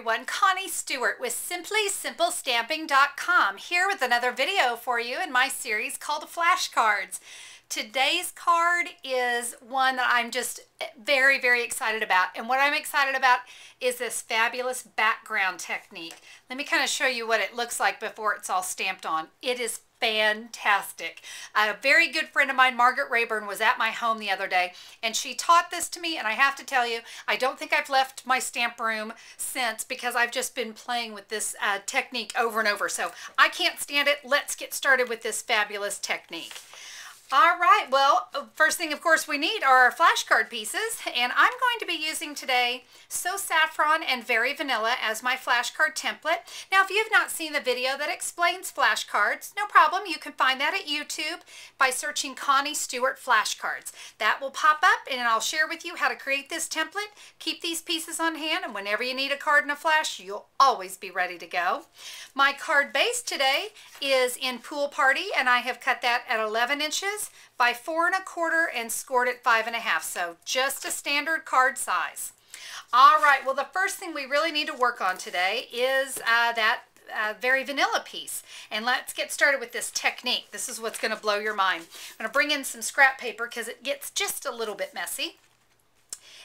everyone, Connie Stewart with SimplySimpleStamping.com here with another video for you in my series called Flashcards. Today's card is one that I'm just very, very excited about. And what I'm excited about is this fabulous background technique. Let me kind of show you what it looks like before it's all stamped on. It is fantastic. A very good friend of mine, Margaret Rayburn, was at my home the other day and she taught this to me, and I have to tell you, I don't think I've left my stamp room since because I've just been playing with this technique over and over. So I can't stand it. Let's get started with this fabulous technique. All right, well, first thing, of course, we need are our flashcard pieces, and I'm going to be using today So Saffron and Very Vanilla as my flashcard template. Now, if you've not seen the video that explains flashcards, no problem. You can find that at YouTube by searching Connie Stewart flashcards. That will pop up, and I'll share with you how to create this template. Keep these pieces on hand, and whenever you need a card and a flash, you'll always be ready to go. My card base today is in Pool Party, and I have cut that at 11 inches by 4 1/4 and scored at 5 1/2, so just a standard card size. All right, well, the first thing we really need to work on today is that Very Vanilla piece, and let's get started with this technique. This is what's going to blow your mind. I'm going to bring in some scrap paper because it gets just a little bit messy,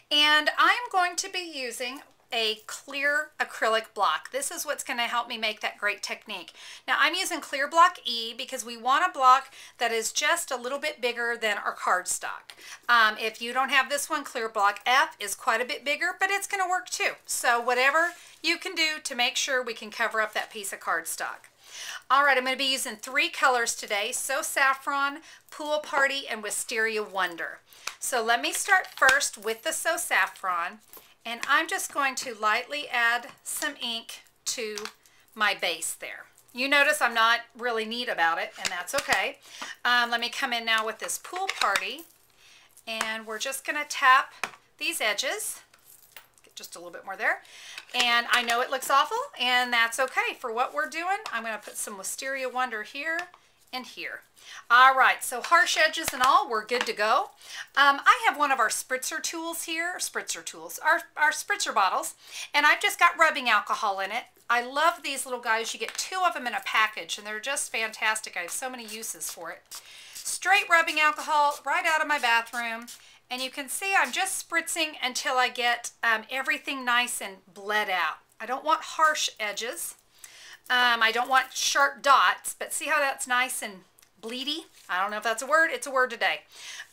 and I'm going to be using a clear acrylic block. This is what's going to help me make that great technique. Now, I'm using clear block E because we want a block that is just a little bit bigger than our cardstock. If you don't have this one, clear block F is quite a bit bigger, but it's going to work too. So whatever you can do to make sure we can cover up that piece of cardstock. All right, I'm going to be using 3 colors today: So Saffron, Pool Party, and Wisteria Wonder. So let me start first with the So Saffron. And I'm just going to lightly add some ink to my base there. You notice I'm not really neat about it, and that's okay. Let me come in now with this Pool Party, and we're just going to tap these edges. Get just a little bit more there. And I know it looks awful, and that's okay. For what we're doing, I'm going to put some Wisteria Wonder here and here. All right, so harsh edges and all, we're good to go. I have one of our spritzer tools here, our spritzer bottles, and I've just got rubbing alcohol in it. I love these little guys. You get 2 of them in a package, and they're just fantastic. I have so many uses for it. Straight rubbing alcohol right out of my bathroom, and you can see I'm just spritzing until I get everything nice and bled out. I don't want harsh edges. I don't want sharp dots, but see how that's nice and bleedy? I don't know if that's a word. It's a word today.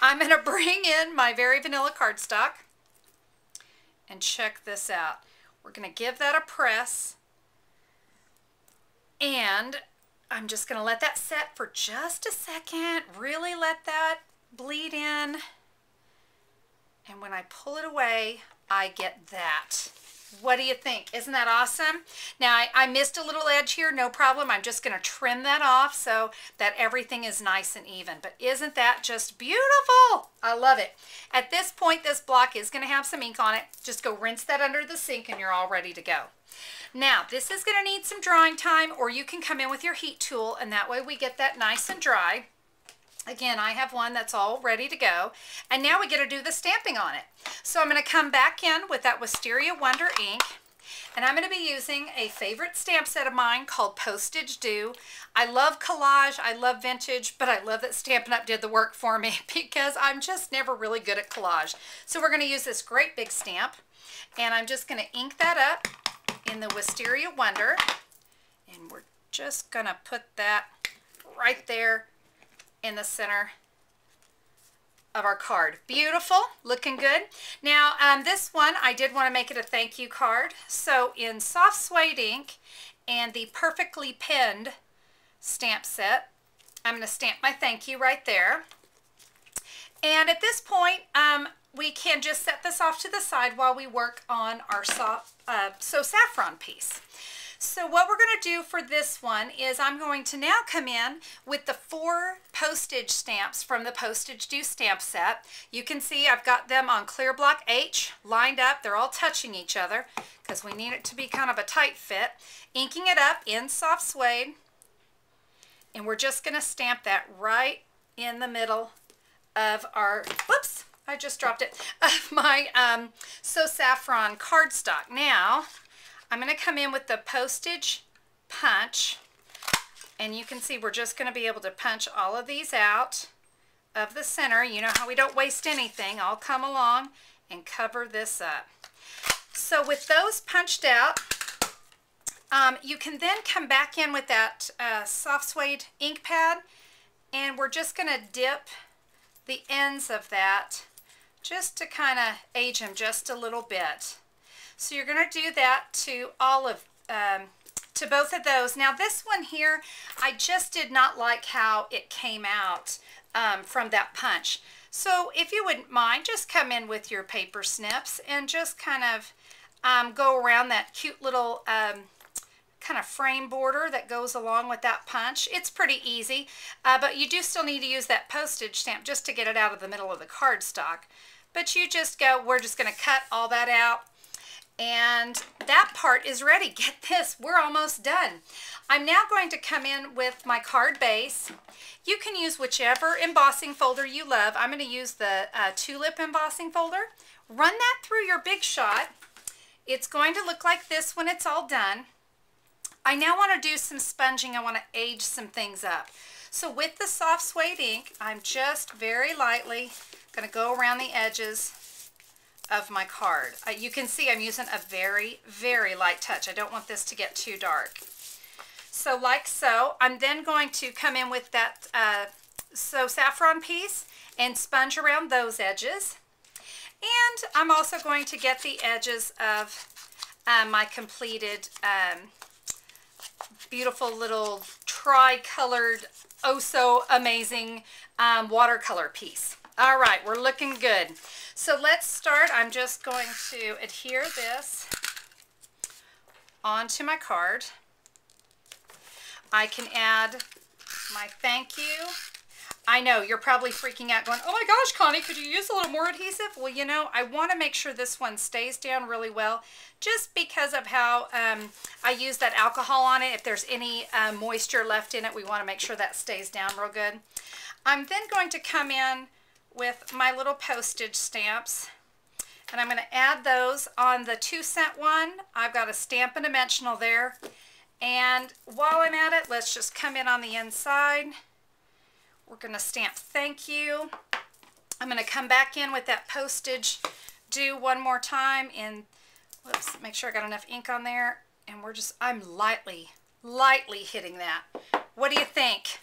I'm going to bring in my Very Vanilla cardstock and check this out. We're going to give that a press, and I'm just going to let that set for just a second. Really let that bleed in, and when I pull it away, I get that. What do you think? Isn't that awesome? Now, I missed a little edge here. No problem. I'm just going to trim that off so that everything is nice and even. But isn't that just beautiful? I love it. At this point, this block is going to have some ink on it. Just go rinse that under the sink and you're all ready to go. Now, this is going to need some drying time, or you can come in with your heat tool, and that way we get that nice and dry. Again, I have one that's all ready to go. And now we get to do the stamping on it. So I'm going to come back in with that Wisteria Wonder ink. And I'm going to be using a favorite stamp set of mine called Postage Do. I love collage, I love vintage, but I love that Stampin' Up! Did the work for me because I'm just never really good at collage. So we're going to use this great big stamp. And I'm just going to ink that up in the Wisteria Wonder. And we're just going to put that right there in the center of our card. Beautiful, looking good. Now, this one, I did want to make it a thank you card. So in soft suede ink and the perfectly penned stamp set, I'm going to stamp my thank you right there. And at this point, we can just set this off to the side while we work on our So Saffron piece. So what we're going to do for this one is I'm going to now come in with the 4 postage stamps from the Postage Do stamp set. You can see I've got them on clear block H lined up. They're all touching each other because we need it to be kind of a tight fit. Inking it up in soft suede, and we're just going to stamp that right in the middle of our, whoops, I just dropped it, of my So Saffron cardstock. Now, I'm going to come in with the postage punch, and you can see we're just going to be able to punch all of these out of the center. You know how we don't waste anything. I'll come along and cover this up. So with those punched out, you can then come back in with that soft suede ink pad, and we're just going to dip the ends of that just to kind of age them just a little bit. So you're going to do that to all of, to both of those. Now this one here, I just did not like how it came out from that punch. So if you wouldn't mind, just come in with your paper snips and just kind of go around that cute little kind of frame border that goes along with that punch. It's pretty easy, but you do still need to use that postage stamp just to get it out of the middle of the cardstock. But you just go, we're just going to cut all that out, and that part is ready. Get this, we're almost done. I'm now going to come in with my card base. You can use whichever embossing folder you love. I'm going to use the Tulip embossing folder. Run that through your Big Shot. It's going to look like this when it's all done. I now want to do some sponging. I want to age some things up. So with the soft suede ink, I'm just very lightly going to go around the edges of my card. You can see I'm using a very, very light touch. I don't want this to get too dark. So like so, I'm then going to come in with that Saffron piece and sponge around those edges. And I'm also going to get the edges of my completed beautiful little tri-colored, oh so amazing watercolor piece. All right, we're looking good. So let's start. I'm just going to adhere this onto my card. I can add my thank you. I know, you're probably freaking out going, oh my gosh, Connie, could you use a little more adhesive? Well, you know, I want to make sure this one stays down really well just because of how I use that alcohol on it. If there's any moisture left in it, we want to make sure that stays down real good. I'm then going to come in with my little postage stamps, and I'm going to add those on the 2-cent one. I've got a Stampin Dimensional there, and while I'm at it, let's just come in on the inside. We're going to stamp thank you. I'm going to come back in with that postage due one more time, and whoops, make sure I got enough ink on there, and I'm lightly hitting that. What do you think?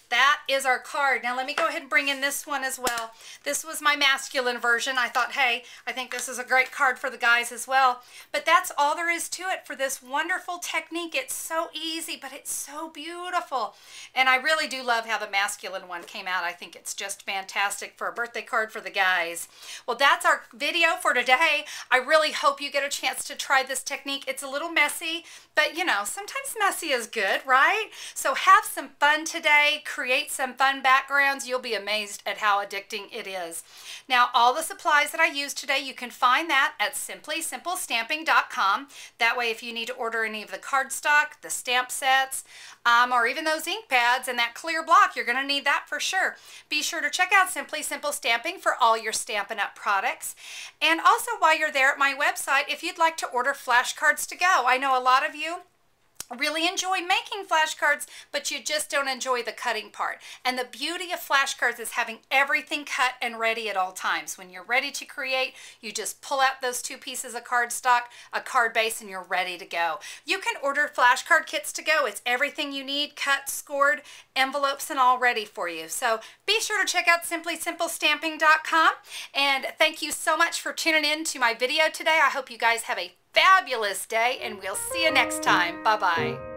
That is our card. Now let me go ahead and bring in this one as well. This was my masculine version. I thought, hey, I think this is a great card for the guys as well. But that's all there is to it for this wonderful technique. It's so easy, but it's so beautiful. And I really do love how the masculine one came out. I think it's just fantastic for a birthday card for the guys. Well, that's our video for today. I really hope you get a chance to try this technique. It's a little messy, but you know, sometimes messy is good, right? So have some fun today. Create some fun backgrounds. You'll be amazed at how addicting it is. Now, all the supplies that I used today, you can find that at simplysimplestamping.com. That way, if you need to order any of the cardstock, the stamp sets, or even those ink pads and that clear block, you're going to need that for sure. Be sure to check out Simply Simple Stamping for all your Stampin' Up! Products. And also, while you're there at my website, if you'd like to order flashcards to go, I know a lot of you really enjoy making flashcards, but you just don't enjoy the cutting part. And the beauty of flashcards is having everything cut and ready at all times. When you're ready to create, you just pull out those 2 pieces of cardstock, a card base, and you're ready to go. You can order flashcard kits to go. It's everything you need, cut, scored, envelopes, and all ready for you. So be sure to check out simplysimplestamping.com. And thank you so much for tuning in to my video today. I hope you guys have a fabulous day, and we'll see you next time. Bye-bye.